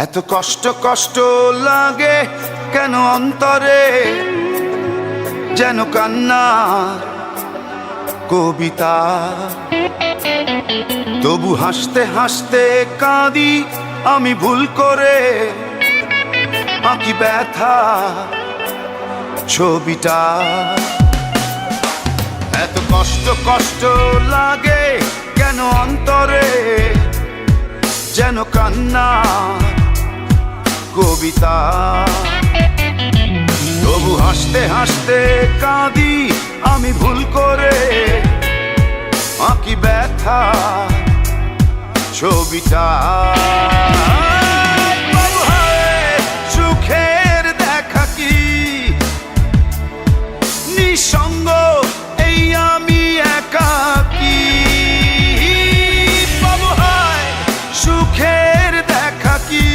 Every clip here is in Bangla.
এত কষ্ট কষ্ট লাগে কেন অন্তরে, যেন কান্না কবিতা। তবু হাসতে হাসতে কাঁদি আমি ভুল করে, আঁকি ব্যথা ছবিটা। এত কষ্ট কষ্ট লাগে কেন অন্তরে, যেন কান্না কবিতা। তবু হাসতে হাসতে কাঁদি আমি ভুল করে, আঁকি ব্যথা ছবিটা। সুখের দেখা কি নিঃসঙ্গ, এই আমি একাকী। বাবু হায় সুখের দেখা কি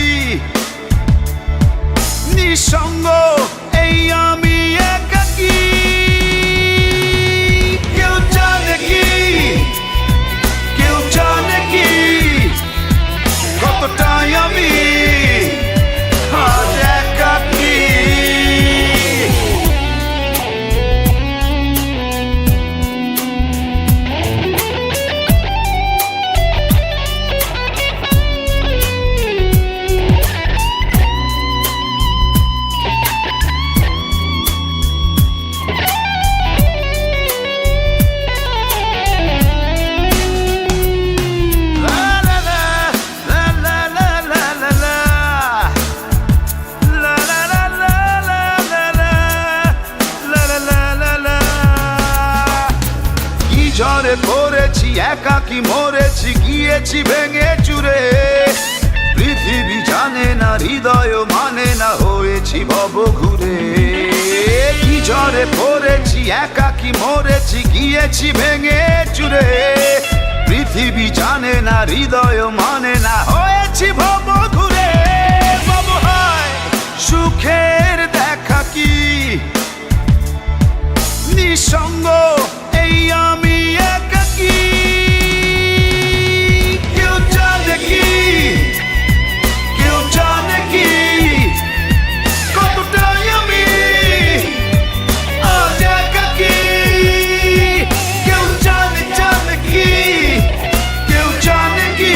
নিঃসঙ্গ, এই আমি একাকী। কেউ জানে কি, কেউ জানে কি কতটাই আমি আজ একাকী। ঝড়ে পড়েছি একাকী মরেছি, গিয়েছি ভেঙে চুরে। পৃথিবী জানে না, হৃদয় মানে না, হয়েছি ভব ঘুরে। কি ঝড়ে পড়েছি একাকী মরেছি, গিয়েছি ভেঙে চুরে। পৃথিবী জানে না, হৃদয় মানে না, হয়েছি ভব ঘুরে। বাবু হায় সুখের দেখা কি নিঃসঙ্গ, এই আমি একাকী। কেউ জানে কি, কেউ জানে কি কতটাই আমি আজ একাকী। কেউ জানে জানে কি, কেউ জানে কি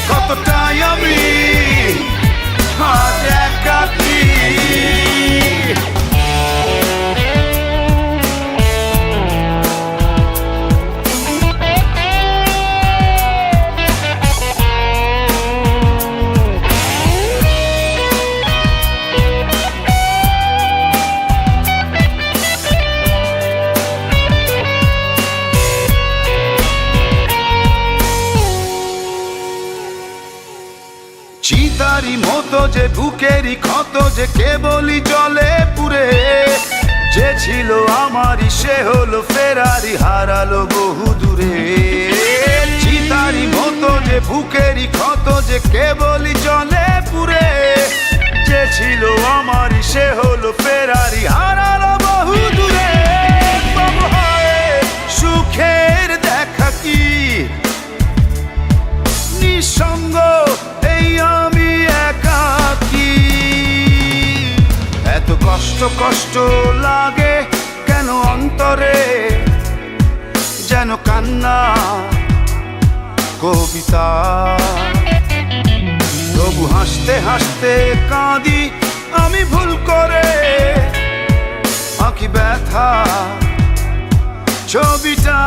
কতটাই আমি আজ একাকী। চিতারি মতো যে বুকেরই ক্ষত, যে কেবলই জলে পুরে। যে ছিল আমারই সে হলো ফেরারি, হারালো বহু দূরে। চিতারি মতো যে বুকেরই ক্ষত, যে কেবলই জলে পুরে। যে ছিল আমারই সে হলো ফেরারি, হারালো বহু দূরে। বাবু হায় সুখের দেখা কি নিঃসঙ্গ, এই আমি একাকী। এত কষ্ট কষ্ট লাগে কেন অন্তরে, যেন কান্না কবিতা। তবু হাসতে হাসতে কাঁদি আমি ভুল করে, আঁকি ব্যথা ছবিটা।